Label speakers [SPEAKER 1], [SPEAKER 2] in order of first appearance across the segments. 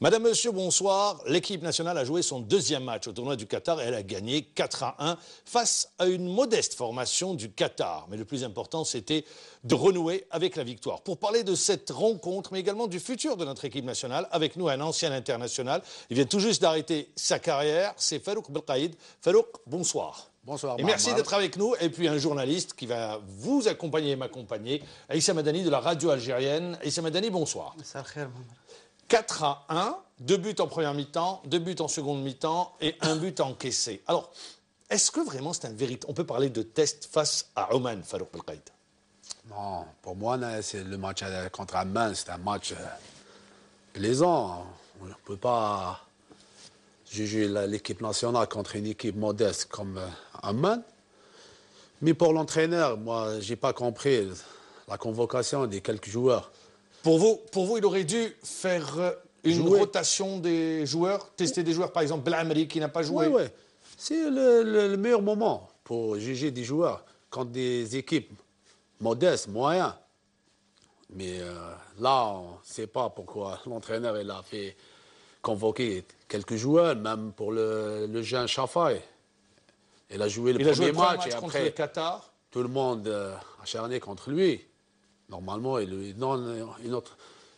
[SPEAKER 1] Madame, Monsieur, bonsoir. L'équipe nationale a joué son deuxième match au tournoi du Qatar et elle a gagné 4-1 face à une modeste formation du Qatar. Mais le plus important, c'était de renouer avec la victoire. Pour parler de cette rencontre, mais également du futur de notre équipe nationale, avec nous un ancien international. Il vient tout juste d'arrêter sa carrière, c'est Farouk Belkaïd. Farouk, bonsoir.
[SPEAKER 2] Bonsoir.
[SPEAKER 1] Et merci d'être avec nous. Et puis un journaliste qui va vous accompagner et m'accompagner, Aïssa Madani de la radio algérienne. Aïssa Madani, bonsoir. 4-1, 2 buts en première mi-temps, 2 buts en seconde mi-temps et 1 but encaissé. Alors, est-ce que vraiment c'est un véritable... On peut parler de test face à Oman, Farouk Belkaïd?
[SPEAKER 2] Non, pour moi, c'est le match contre Amman, c'est un match plaisant. On ne peut pas juger l'équipe nationale contre une équipe modeste comme Amman. Mais pour l'entraîneur, moi, je n'ai pas compris la convocation des quelques joueurs.
[SPEAKER 1] Pour vous, il aurait dû faire une rotation des joueurs, tester des joueurs, par exemple Belhamri qui n'a pas joué.
[SPEAKER 2] Oui, oui. C'est le meilleur moment pour juger des joueurs contre des équipes modestes, moyennes. Mais là, on ne sait pas pourquoi l'entraîneur a fait convoquer quelques joueurs, même pour le jeune Chafai. Il a joué le premier match et
[SPEAKER 1] contre
[SPEAKER 2] après,
[SPEAKER 1] le Qatar.
[SPEAKER 2] Tout le monde acharné contre lui. Normalement, il lui donne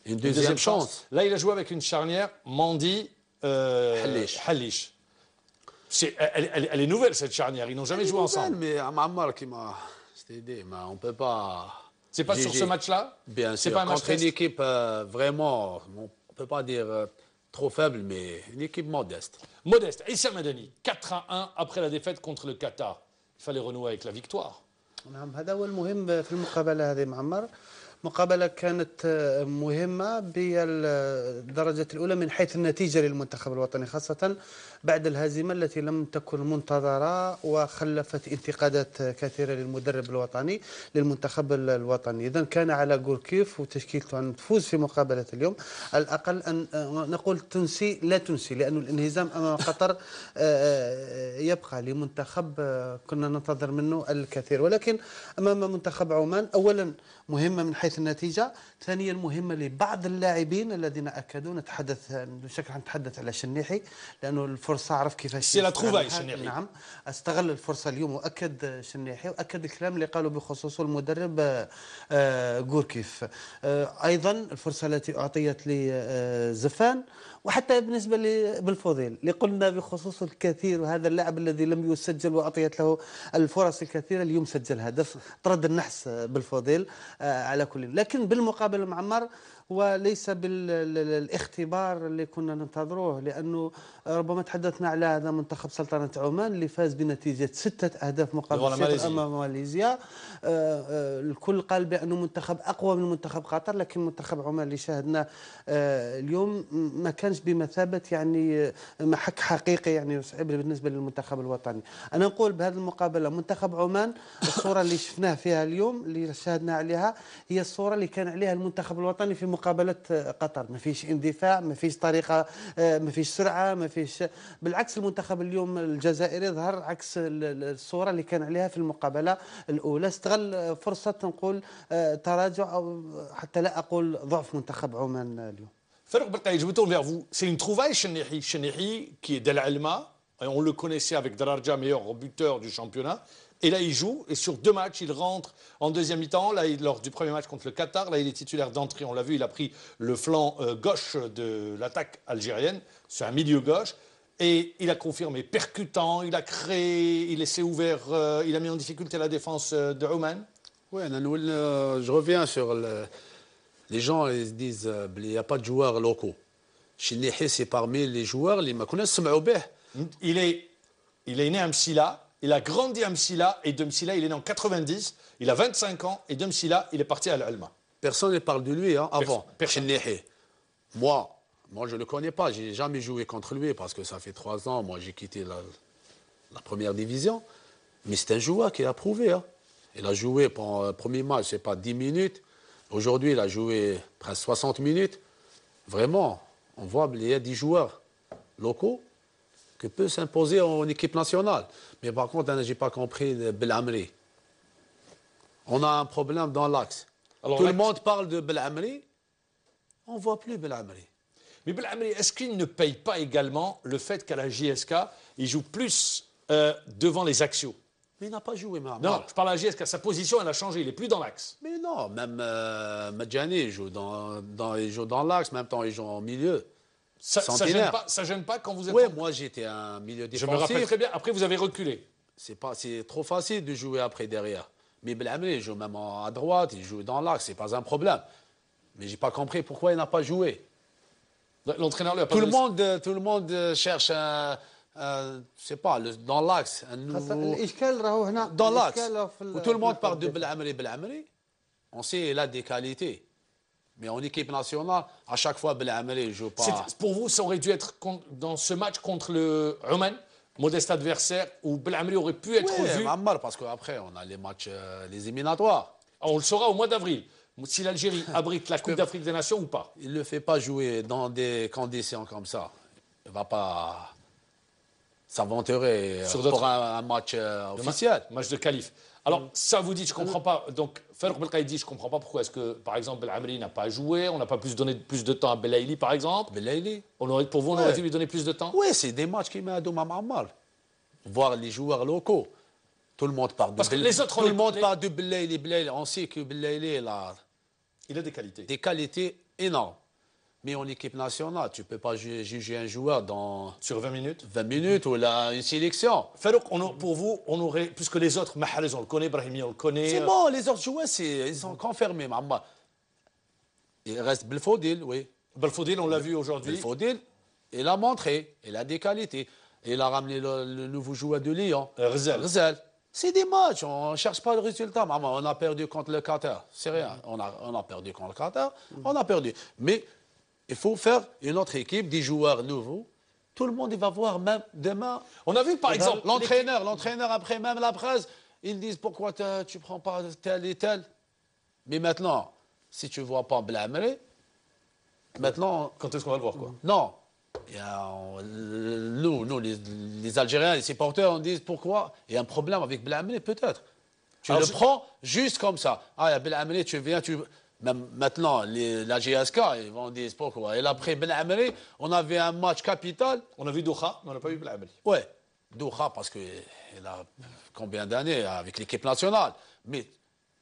[SPEAKER 2] une deuxième chance.
[SPEAKER 1] Là, il a joué avec une charnière, Mandi, Halish. Elle est nouvelle, cette charnière. Ils n'ont jamais joué ensemble.
[SPEAKER 2] Mais Ammar qui m'a aidé, mais on ne peut pas...
[SPEAKER 1] C'est pas sur ce match-là?
[SPEAKER 2] Bien sûr. Pas contre une équipe vraiment, on ne peut pas dire trop faible, mais une équipe modeste.
[SPEAKER 1] Modeste. Aïssa Madani, 4-1 après la défaite contre le Qatar. Il fallait renouer avec la victoire.
[SPEAKER 3] نعم هذا هو المهم في المقابلة هذه معمر. مقابلة كانت مهمة بالدرجة الأولى من حيث النتيجة للمنتخب الوطني، خاصة بعد الهزيمة التي لم تكن منتظرة وخلفت انتقادات كثيرة للمدرب الوطني للمنتخب الوطني. إذن كان على غوركيف وتشكيلته أن تفوز في مقابلة اليوم، على الأقل أن نقول تنسي لا تنسي، لأن الانهزام أمام قطر يبقى لمنتخب كنا ننتظر منه الكثير، ولكن أمام منتخب عمان أولا مهمة من حيث النتيجة، ثانيا مهمة لبعض اللاعبين الذين أكدوا نتحدث على شنيحي لأنه الفرصة عرف كيفاش
[SPEAKER 1] سي لا تروفاي شنيحي.
[SPEAKER 3] نعم استغل الفرصة اليوم وأكد شنيحي وأكد الكلام اللي قالوا بخصوصه المدرب غوركيف. أيضا الفرصة التي أعطيت لزفان وحتى بالنسبة لبالفضيل اللي قلنا بخصوصه الكثير، وهذا اللاعب الذي لم يسجل وأعطيت له الفرص الكثيرة اليوم سجل هدف طرد النحس بالفضيل على كل. لكن بالمقابل معمر وليس بالاختبار اللي كنا ننتظروه، لأنه ربما تحدثنا على هذا منتخب سلطنة عمان اللي فاز بنتيجة 6 أهداف مقابل 0 أمام ماليزيا. الكل قال بأنه منتخب أقوى من منتخب قطر، لكن منتخب عمان اللي شاهدناه اليوم ما كانش بمثابة يعني محك حقيقي يعني صعب بالنسبة للمنتخب الوطني. أنا نقول بهذه المقابلة منتخب عمان الصورة اللي شفناها فيها اليوم اللي شاهدنا عليها هي الصورة اللي كان عليها المنتخب الوطني في مقابلة قطر. ما فيش اندفاع، ما فيش طريقة، ما فيش سرعة، ما فيش. بالعكس المنتخب اليوم الجزائري ظهر عكس الصورة اللي كان عليها في المقابلة الأولى، استغل فرصة نقول تراجع أو حتى لا أقول ضعف منتخب عمان اليوم.
[SPEAKER 1] Farouk Belkaïd, je me tourne vers vous. C'est une trouvaille, Chenihi. Chenihi, qui est Del Alma, et on le connaissait avec Dararja, meilleur buteur du championnat. Et là, il joue, et sur 2 matchs, il rentre en deuxième mi-temps. Là, lors du premier match contre le Qatar, là, il est titulaire d'entrée. On l'a vu, il a pris le flanc gauche de l'attaque algérienne. C'est un milieu gauche. Et il a confirmé percutant, il a créé, il s'est ouvert, il a mis en difficulté la défense de Oman.
[SPEAKER 2] Oui, je reviens sur les gens, ils disent qu'il n'y a pas de joueurs locaux. Chenihi, c'est parmi les joueurs,
[SPEAKER 1] il est né à Msila, il a grandi à Msila, et de Msila, il est né en 90, il a 25 ans, et de Msila, il est parti à l'Alma.
[SPEAKER 2] Personne ne parle de lui avant, Chenihi. Moi, je ne le connais pas, je n'ai jamais joué contre lui, parce que ça fait 3 ans, moi j'ai quitté la première division. Mais c'est un joueur qui a prouvé. Il a joué pendant le premier match, je ne sais pas, 10 minutes. Aujourd'hui, il a joué presque 60 minutes. Vraiment, on voit qu'il y a des joueurs locaux qui peuvent s'imposer en équipe nationale. Mais par contre, je n'ai pas compris Belhamri. On a un problème dans l'axe. Tout le monde parle de Belhamri. On ne voit plus Belhamri.
[SPEAKER 1] Mais Belhamri, est-ce qu'il ne paye pas également le fait qu'à la JSK, il joue plus devant les axiaux?
[SPEAKER 2] Mais il n'a pas joué, Mahamar.
[SPEAKER 1] Non, je parle à la JSK. Sa position, elle a changé. Il n'est plus dans l'axe.
[SPEAKER 2] Mais non, même Madjani, il joue dans l'axe, même temps, il joue en milieu.
[SPEAKER 1] Ça gêne pas quand vous êtes...
[SPEAKER 2] Oui, moi, j'étais un milieu défensif.
[SPEAKER 1] Je me rappelle très bien. Après, vous avez reculé.
[SPEAKER 2] C'est trop facile de jouer après, derrière. Mais Belhamri, il joue même à droite, il joue dans l'axe, c'est pas un problème. Mais j'ai pas compris pourquoi il n'a pas joué.
[SPEAKER 1] L'entraîneur lui a pas
[SPEAKER 2] tout le monde cherche c'est pas, dans l'axe, un nouveau... Dans l'axe, où tout le monde parle de Belhamri, on sait qu'il a des qualités. Mais en équipe nationale, à chaque fois, Belhamri ne joue pas.
[SPEAKER 1] Pour vous, ça aurait dû être dans ce match contre le Oman, modeste adversaire, où Belhamri aurait pu être vu.
[SPEAKER 2] Oui, parce qu'après, on a les matchs, les éliminatoires.
[SPEAKER 1] On le saura au mois d'avril, si l'Algérie abrite la Coupe d'Afrique des Nations ou pas.
[SPEAKER 2] Il ne le fait pas jouer dans des conditions comme ça. Il ne va pas s'aventurer pour un match officiel.
[SPEAKER 1] Match de qualif. Alors, ça vous dit, je ne comprends pas. Donc, Farouk Belkaïdi, je ne comprends pas pourquoi est-ce que, par exemple, Belhamri n'a pas joué. On n'a pas donné plus de temps à Belaïli, par exemple.
[SPEAKER 2] Belaïli.
[SPEAKER 1] Pour vous, on aurait dû lui donner plus de temps?
[SPEAKER 2] Oui, c'est des matchs qui met à Douma Mahamar. Voir les joueurs locaux. Tout le monde parle de Belaïli. Tout le monde parle de Belaïli. On sait que Belaïli,
[SPEAKER 1] il a des qualités.
[SPEAKER 2] Des qualités énormes. Mais en équipe nationale, tu ne peux pas juger un joueur
[SPEAKER 1] sur 20 minutes.
[SPEAKER 2] 20 minutes ou une sélection.
[SPEAKER 1] Farouk, pour vous, on aurait, puisque les autres, Mahrez, on le connaît, Brahimi, on le connaît.
[SPEAKER 2] C'est bon, les autres joueurs, ils sont confirmés. Il reste Belfodil, oui.
[SPEAKER 1] Belfodil, on l'a vu aujourd'hui.
[SPEAKER 2] Belfodil, il a montré, il a des qualités. Il a ramené le nouveau joueur de Lyon. Ghzal. C'est des matchs, on ne cherche pas le résultat. On a perdu contre le Qatar. C'est rien. On a perdu contre le Qatar, on a perdu. Mais il faut faire une autre équipe, des joueurs nouveaux. Tout le monde il va voir même demain.
[SPEAKER 1] On a vu par exemple
[SPEAKER 2] l'entraîneur après même la presse, ils disent pourquoi tu ne prends pas tel et tel. Mais maintenant, si tu ne vois pas Belhamri, maintenant...
[SPEAKER 1] Quand est-ce qu'on va le voir quoi?
[SPEAKER 2] Non. Nous les Algériens, les supporters, on dit pourquoi il y a un problème avec Belhamri peut-être. Tu le prends juste comme ça. Ah, il y a Belhamri, tu viens, Même maintenant, la GSK, ils vont dire pourquoi. Et après Belhamri, on avait un match capital.
[SPEAKER 1] On a vu Doha, mais on n'a pas vu Belhamri.
[SPEAKER 2] Oui, Doha, parce qu'il a combien d'années avec l'équipe nationale. Mais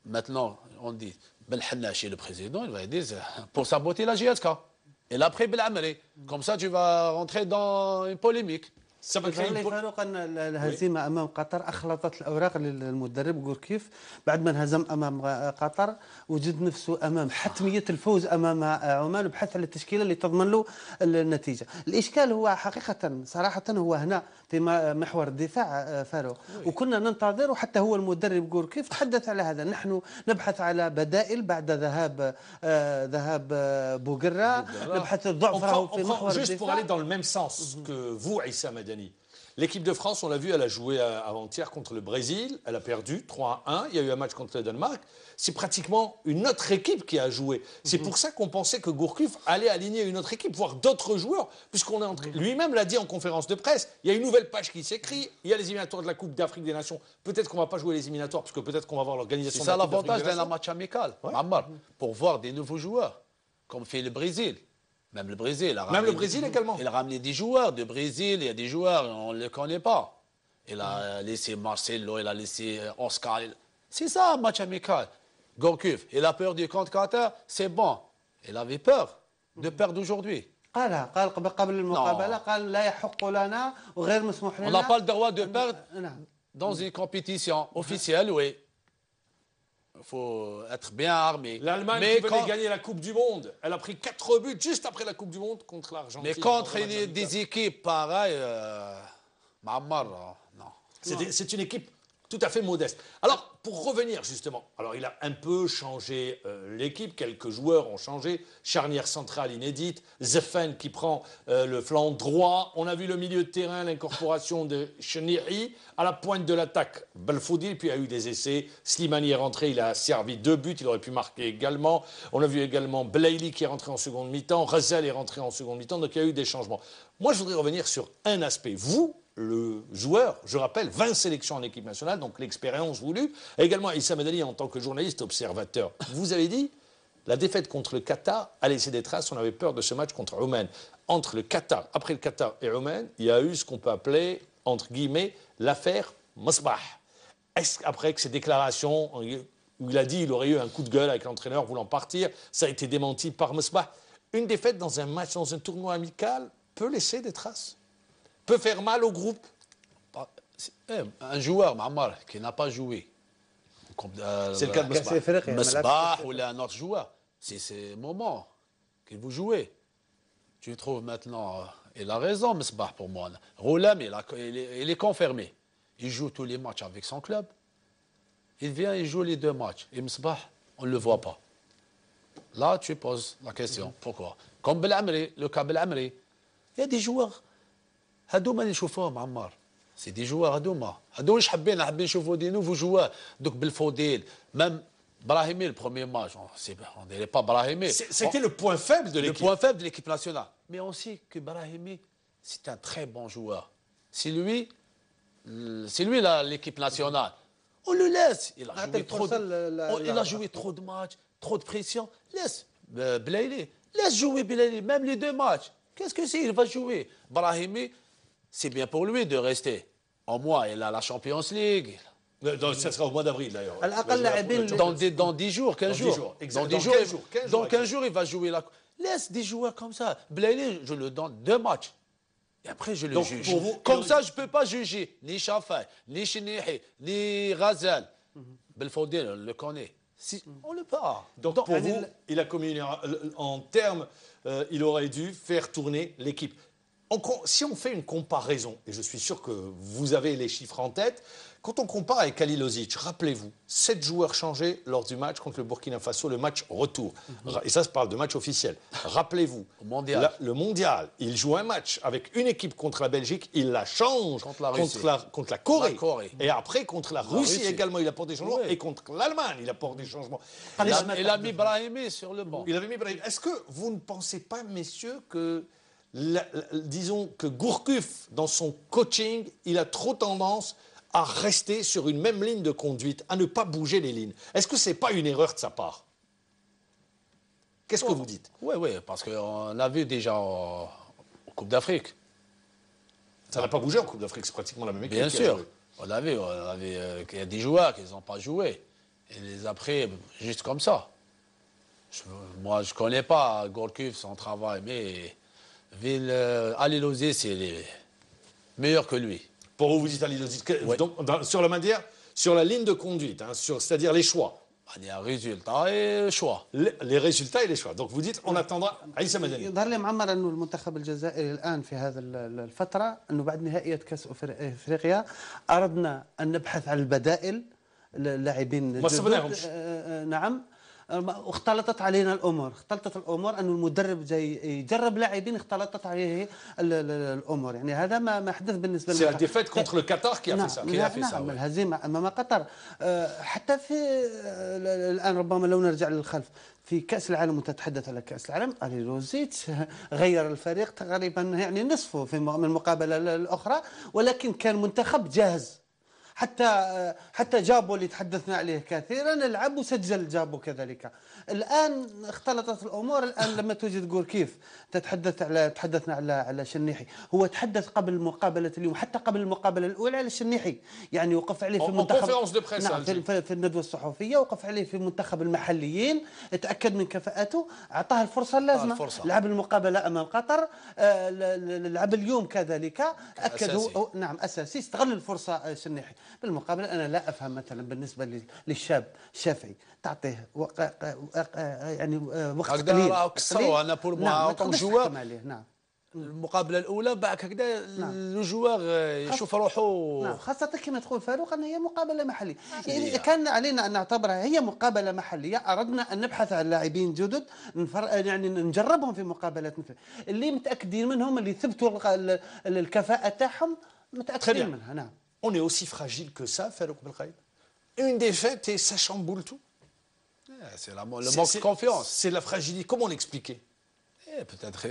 [SPEAKER 2] maintenant, on dit, Belhannachi, le président, il va dire pour saboter la GSK. Et après Belhamri. Comme ça, tu vas rentrer dans une polémique.
[SPEAKER 3] فاروق أن الهزيمة أمام قطر أخلطت الأوراق للمدرب غوركيف بعد ما انهزم أمام قطر وجد نفسه أمام حتمية الفوز أمام عمان وبحث على التشكيلة اللي تضمن له النتيجة. الإشكال هو حقيقة صراحة هو هنا في محور الدفاع فاروق وكنا ننتظر وحتى هو المدرب غوركيف تحدث على هذا. نحن نبحث على بدائل بعد ذهاب بوغرا نبحث ضعفه في محور الدفاع.
[SPEAKER 1] Juste pour aller dans le même sens que vous, Issa Madani. L'équipe de France, on l'a vu, elle a joué avant-hier contre le Brésil. Elle a perdu 3-1. Il y a eu un match contre le Danemark. C'est pratiquement une autre équipe qui a joué. C'est pour ça qu'on pensait que Gourcuff allait aligner une autre équipe, voire d'autres joueurs, puisqu'on est entré. Lui-même l'a dit en conférence de presse. Il y a une nouvelle page qui s'écrit. Il y a les éliminatoires de la Coupe d'Afrique des Nations. Peut-être qu'on ne va pas jouer les éliminatoires, parce que peut-être qu'on va voir l'organisation.
[SPEAKER 2] C'est ça l'avantage d'un match amical, pour voir des nouveaux joueurs, comme fait le Brésil. Même le Brésil.
[SPEAKER 1] Également.
[SPEAKER 2] Il a ramené des joueurs du Brésil. Il y a des joueurs, on ne les connaît pas. Il a laissé Marcelo, il a laissé Oscar. C'est ça un match amical. Gourcuff, il a perdu contre Qatar, c'est bon. Il avait peur de perdre aujourd'hui.
[SPEAKER 3] قال قبل المقابلة قال لا يحق لنا وغير مسموح لنا.
[SPEAKER 2] On n'a pas le droit de perdre dans une compétition officielle, oui. Il faut être bien armé.
[SPEAKER 1] L'Allemagne qui venait gagner la Coupe du Monde, elle a pris 4 buts juste après la Coupe du Monde contre l'Argentine.
[SPEAKER 2] Mais contre des équipes pareilles, Mahamar, non.
[SPEAKER 1] C'est une équipe tout à fait modeste. Alors, pour revenir justement, alors il a un peu changé l'équipe, quelques joueurs ont changé, charnière centrale inédite, Zefan qui prend le flanc droit, on a vu le milieu de terrain, l'incorporation de Cheniri, à la pointe de l'attaque, Belfodil, puis il y a eu des essais, Slimani est rentré, il a servi 2 buts, il aurait pu marquer également, on a vu également Belaïli qui est rentré en seconde mi-temps, Ghzal est rentré en seconde mi-temps, donc il y a eu des changements. Moi je voudrais revenir sur un aspect, vous, le joueur, je rappelle, 20 sélections en équipe nationale, donc l'expérience voulue. Et également Issa Madani en tant que journaliste observateur. Vous avez dit, La défaite contre le Qatar a laissé des traces. On avait peur de ce match contre Oman. Entre le Qatar, après le Qatar et Oman, il y a eu ce qu'on peut appeler, entre guillemets, l'affaire Mosbah. Est-ce qu'après que ces déclarations, où il a dit qu'il aurait eu un coup de gueule avec l'entraîneur voulant partir, ça a été démenti par Mosbah. Une défaite dans un match, dans un tournoi amical, peut laisser des traces, peut faire mal au groupe.
[SPEAKER 2] Un joueur, Mammar, qui n'a pas joué.
[SPEAKER 1] C'est le cas de
[SPEAKER 2] Mosbah ou un autre joueur. C'est ce moment que vous jouez. Tu trouves maintenant, il a raison, Mosbah, pour moi. Roulam, il est confirmé. Il joue tous les matchs avec son club. Il vient, il joue les 2 matchs. Et Mosbah, on ne le voit pas. Là, tu poses la question. Pourquoi? Comme Belamri, le cas Belamri, il y a des joueurs. هادوما اللي نشوفوهم عمار. C'est des joueurs هادوما. هادو واش حابين نشوفوا des nouveaux joueurs. Donc Belfodil, même Brahimi, le premier match, on n'est pas Brahimi.
[SPEAKER 1] C'était le point faible de l'équipe.
[SPEAKER 2] Le point faible de l'équipe nationale. Mais on sait que Brahimi, c'est un très bon joueur. C'est lui l'équipe nationale. On le laisse. Il a joué trop de matchs, trop de pression. Laisse Belaïli. Laisse jouer Belaïli, même les 2 matchs. Qu'est-ce que c'est? Il va jouer. Brahimi, c'est bien pour lui de rester. En moins, il a la Champions League.
[SPEAKER 1] Ça sera au mois d'avril, d'ailleurs.
[SPEAKER 2] Dans 10 jours, 15 jours. Dans 15 jours, il va jouer la... Laisse des joueurs comme ça. Belaïli, je le donne 2 matchs. Et après, je le juge. Comme ça, je ne peux pas juger ni Chafay, ni Chinihi, ni Ghazal. Belfodil, on le connaît. On le part.
[SPEAKER 1] Donc pour vous, il a commis en termes, il aurait dû faire tourner l'équipe. Si on fait une comparaison, et je suis sûr que vous avez les chiffres en tête, quand on compare avec Halilovic, rappelez-vous, 7 joueurs changés lors du match contre le Burkina Faso, le match retour. Et ça se parle de match officiel. Rappelez-vous, le mondial, il joue un match avec une équipe contre la Belgique, il la change contre la Corée. Et après, contre la Russie également, il apporte des changements. Oui. Et contre l'Allemagne, il apporte des changements.
[SPEAKER 2] Il a mis Brahimi sur le banc.
[SPEAKER 1] Il avait mis Brahimi. Est-ce que vous ne pensez pas, messieurs, que... disons que Gourcuff, dans son coaching, il a trop tendance à rester sur une même ligne de conduite, à ne pas bouger les lignes. Est-ce que ce n'est pas une erreur de sa part? Qu'est-ce que vous dites?
[SPEAKER 2] Oui, parce qu'on a vu déjà en Coupe d'Afrique.
[SPEAKER 1] Ça n'a pas bougé en Coupe d'Afrique, c'est pratiquement la même équipe.
[SPEAKER 2] Bien sûr, on a vu qu'il y a des joueurs qui n'ont pas joué. Et les après, juste comme ça. Moi, je ne connais pas Gourcuff, son travail, mais... Halilovic, c'est meilleur que lui.
[SPEAKER 1] Pour vous, vous dites Halilovic. Oui. Donc, sur la manière, sur la ligne de conduite, hein, c'est-à-dire les choix.
[SPEAKER 2] Il y a résultats et choix.
[SPEAKER 1] Les résultats et les choix. Donc vous dites, on attendra. عيسى مدني.
[SPEAKER 3] يظهر لي معمر انه المنتخب الجزائري الان في هذا الفتره انه بعد نهائيات كاس افريقيا اردنا ان نبحث عن البدائل اللاعبين. نعم. واختلطت علينا الامور، انه المدرب جاي يجرب لاعبين اختلطت عليه الامور، يعني هذا ما حدث بالنسبه
[SPEAKER 1] لنا. C'est la défaite contre le Qatar qui a fait ça.
[SPEAKER 3] نعم الهزيمه امام قطر. حتى في الان ربما لو نرجع للخلف في كاس العالم وتتحدث على كاس العالم، هاليلوفيتش غير الفريق تقريبا يعني نصفه من المقابله الاخرى، ولكن كان منتخب جاهز. حتى جابو اللي تحدثنا عليه كثيرا لعب وسجل جابو كذلك. الان اختلطت الامور. الان لما توجد جوركيف تحدثنا على شنيحي، هو تحدث قبل مقابله اليوم حتى قبل المقابله الاولى على الشنيحي، يعني وقف عليه في المنتخب. نعم في الندوه الصحفيه وقف عليه في منتخب المحليين، اتاكد من كفاءته، اعطاه الفرصه اللازمه. لعب المقابله امام قطر، لعب اليوم كذلك، اكد هو نعم اساسي، استغل الفرصه الشنيحي. بالمقابل أنا لا أفهم مثلا بالنسبة للشاب الشافعي تعطيه يعني وقت قليل.
[SPEAKER 2] أنا بور موا كم جوار. نعم. المقابلة الأولى بعد هكذا الجوار يشوف روحه.
[SPEAKER 3] نعم خاصة كما تقول فاروق أن هي مقابلة محلية. يعني كان علينا أن نعتبرها هي مقابلة محلية، أردنا أن نبحث عن لاعبين جدد يعني نجربهم في مقابلات مثل اللي متأكدين منهم، اللي ثبتوا الكفاءة تاعهم متأكدين منها. نعم.
[SPEAKER 1] On est aussi fragile que ça, Farouk Belkhaïb. Une défaite et ça chamboule tout.
[SPEAKER 2] C'est le manque de confiance.
[SPEAKER 1] C'est la fragilité. Comment l'expliquer?
[SPEAKER 2] Peut-être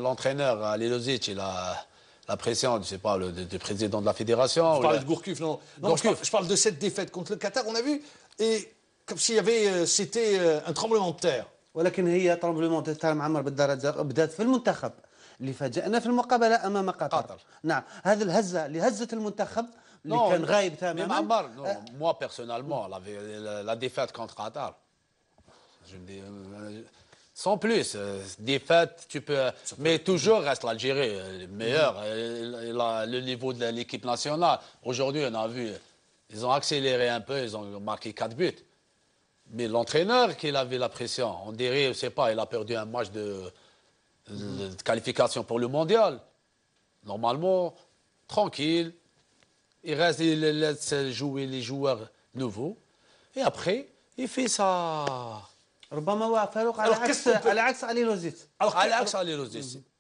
[SPEAKER 2] l'entraîneur Halilovic, il a la pression, je ne sais pas, du président de la fédération.
[SPEAKER 1] Vous parlez de Gourcuff, non, je parle de cette défaite contre le Qatar. On a vu, et comme s'il y avait, c'était un tremblement de terre.
[SPEAKER 3] ولكن هي طرمبلمون تاع معمر بالدرجه بدات في المنتخب اللي فاجأنا في المقابله امام قطر. نعم هذه الهزه اللي هزت المنتخب اللي كان غايب تماما.
[SPEAKER 2] معمر moi personnellement la défaite contre Qatar sans plus, défaite, tu peux. Mais toujours reste l'Algérie le meilleur, le niveau de l'équipe nationale. Aujourd'hui, on a vu, ils ont accéléré un peu, ils ont marqué 4 buts. Mais l'entraîneur qui avait la pression, on dirait, je ne sais pas, il a perdu un match de qualification pour le mondial. Normalement, tranquille, il laisse jouer les joueurs nouveaux. Et après, il fait ça.
[SPEAKER 3] ربما هو فاروق على عكس علي لوزيت.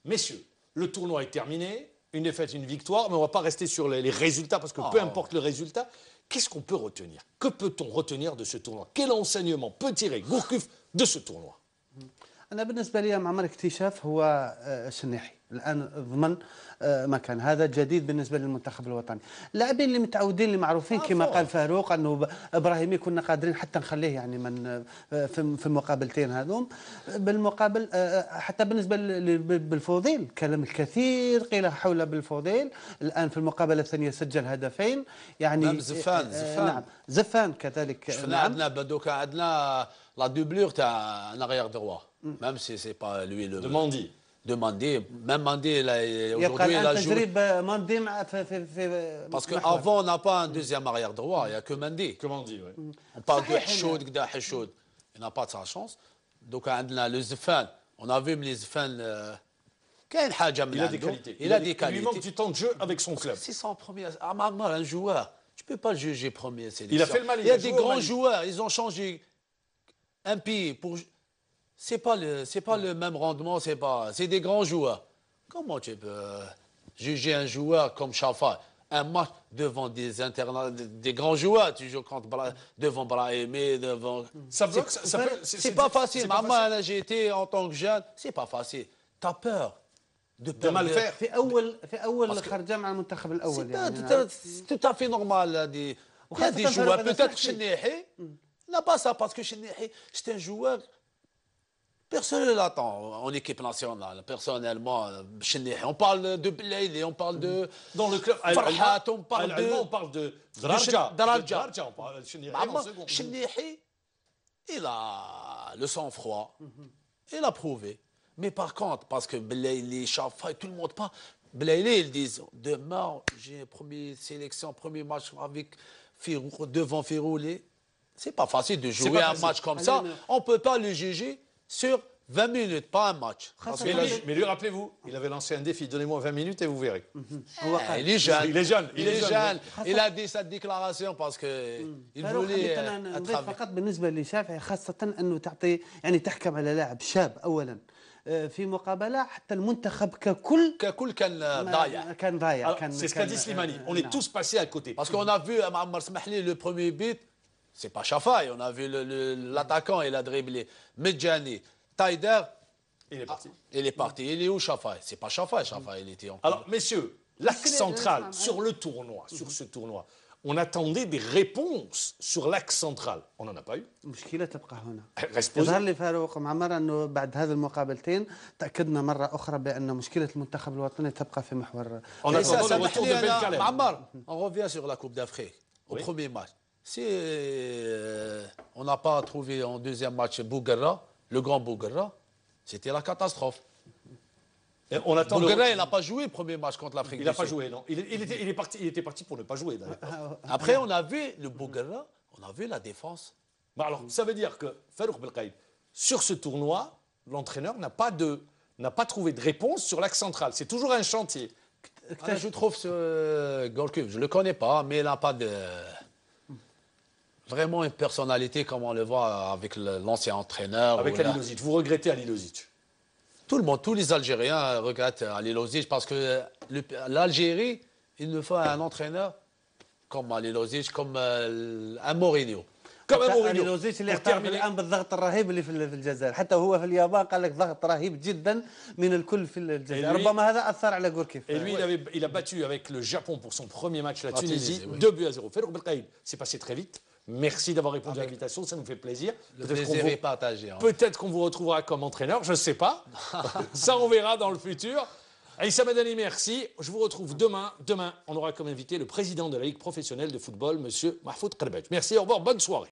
[SPEAKER 1] Messieurs, le tournoi est terminé, une défaite, une victoire, mais on ne va pas rester sur les résultats, parce que peu importe le résultat, qu'est-ce qu'on peut retenir? Que peut-on retenir de ce tournoi? Quel enseignement peut tirer Gourcuff de ce tournoi?
[SPEAKER 3] أنا بالنسبة لي معمر اكتشاف هو الشنيحي الآن ضمن مكان هذا جديد بالنسبة للمنتخب الوطني. اللاعبين اللي متعودين اللي معروفين كما قال فاروق أنه إبراهيمي كنا قادرين حتى نخليه يعني من في المقابلتين هذوم. بالمقابل حتى بالنسبة بالفوضيل كلام الكثير قيل حول بالفوضيل. الآن في المقابلة الثانية سجل هدفين يعني
[SPEAKER 2] زفان.
[SPEAKER 3] نعم زفان كذلك.
[SPEAKER 2] شفنا عندنا بدوكا عندنا la doublure تاع un arrière droit. Même si c'est pas lui le Mandé, même Mandé aujourd'hui il a joué. Parce qu'avant on n'a pas un deuxième arrière droit, il n'y a que Mandé.
[SPEAKER 1] Oui.
[SPEAKER 2] On parle de Hichoud, il n'a pas de sa chance. Donc le Zfan, on a vu les Zfan.
[SPEAKER 1] Il a des qualités. Il lui manque du temps de jeu avec son club.
[SPEAKER 2] C'est son premier. Un joueur, tu ne peux pas le juger premier.
[SPEAKER 1] Il a fait le mal.
[SPEAKER 2] Il y a des grands joueurs, ils ont changé un pays pour. C'est pas le même rendement, c'est des grands joueurs. Comment tu peux juger un joueur comme Chafa? Un match devant des grands joueurs, tu joues devant Brahimi, devant.
[SPEAKER 1] Ça bloque.
[SPEAKER 2] C'est pas facile. Maman, j'ai été en tant que jeune, c'est pas facile. T'as peur
[SPEAKER 1] de mal faire.
[SPEAKER 3] في أول خرجة مع المنتخب الأول يعني.
[SPEAKER 2] C'est tout à fait normal. Il y a des joueurs, peut-être Chennehi n'a pas ça parce que Chennehi, c'est un joueur. Personne ne l'attend en équipe nationale, personnellement. On parle de Blayley, on parle de.
[SPEAKER 1] Dans le club,
[SPEAKER 2] Farhat, on parle
[SPEAKER 1] de Dradja.
[SPEAKER 2] Chennehi, il a le sang-froid, il a prouvé. Mais par contre, parce que Blayley, Chafa, tout le monde pas. Blayley, ils disent demain, j'ai première sélection, premier match avec Firou, devant Firoulé. C'est pas facile de jouer un match comme ça. On ne peut pas le juger sur 20 minutes, pas un match.
[SPEAKER 1] Mais lui, rappelez-vous, il avait lancé un défi. Donnez-moi 20 minutes et vous verrez.
[SPEAKER 2] Il est jeune.
[SPEAKER 1] Il est jeune.
[SPEAKER 2] Il a dit cette déclaration parce qu'il voulait être
[SPEAKER 3] فقط بالنسبة لشافعي خاصة أنه تعطي يعني تحكم على لاعب شاب أولا في مقابلة حتى المنتخب ككل
[SPEAKER 2] كان ضايع.
[SPEAKER 1] C'est ce qu'a dit Slimani. On est tous passés à côté.
[SPEAKER 2] Parce qu'on a vu Ma'ammar Smahli le premier but. C'est pas Chafaï, on a vu l'attaquant, il a dribblé. Medjani, Taider,
[SPEAKER 1] il est parti.
[SPEAKER 2] Il est parti. Il est où Chafaï? C'est pas Chafaï, il était en.
[SPEAKER 1] Alors, messieurs, l'axe central sur le tournoi, sur ce tournoi, on attendait des réponses sur l'axe central. On n'en a pas eu.
[SPEAKER 3] المشكلة تبقى هنا.
[SPEAKER 1] Reste
[SPEAKER 3] يظهر لي فاروق معمر أنه بعد هذه المقابلتين تأكدنا مرة أخرى بأن مشكلة المنتخب الوطني تبقى في محور.
[SPEAKER 1] On attend le retour de Belkalem.
[SPEAKER 2] معمر, on revient sur la Coupe d'Afrique, au premier match. Si on n'a pas trouvé en deuxième match Bouguerra, le grand Bouguerra, c'était la catastrophe. Bouguerra, il n'a pas joué le premier match contre l'Afrique du Sud.
[SPEAKER 1] Il n'a pas joué, non. Il était parti pour ne pas jouer, d'ailleurs.
[SPEAKER 2] Après, on a vu le Bouguerra, on a vu la défense.
[SPEAKER 1] Alors, ça veut dire que Farouk Belkaïd, sur ce tournoi, l'entraîneur n'a pas trouvé de réponse sur l'axe central. C'est toujours un chantier.
[SPEAKER 2] Je trouve ce Gourcuff, je ne le connais pas, mais il n'a pas de. Vraiment une personnalité comme on le voit avec l'ancien entraîneur.
[SPEAKER 1] Avec Ali Lozic. Vous regrettez Ali Lozic?
[SPEAKER 2] Tout le monde, tous les Algériens regrettent Ali Lozic parce que l'Algérie, il nous faut un entraîneur comme Ali Lozic, comme un Mourinho.
[SPEAKER 3] Comme un Mourinho. Ali Lozic اللي اعترف الآن بالضغط الرهيب اللي في الجزائر، حتى هو في اليابان قال لك ضغط رهيب جدا من الكل في الجزائر، ربما هذا أثر على Gourcuff.
[SPEAKER 1] Et lui, il a battu avec le Japon pour son premier match la Tunisie, 2-0. Farouk Belkaïd, c'est passé très vite. Merci d'avoir répondu à l'invitation, ça nous fait plaisir.
[SPEAKER 2] Le plaisir est partagé.
[SPEAKER 1] Peut-être qu'on vous retrouvera comme entraîneur, je ne sais pas. Ça, on verra dans le futur. Aïssa Madani, merci. Je vous retrouve demain. Demain, on aura comme invité le président de la Ligue professionnelle de football, M. Mahfoud Karbadj. Merci, au revoir, bonne soirée.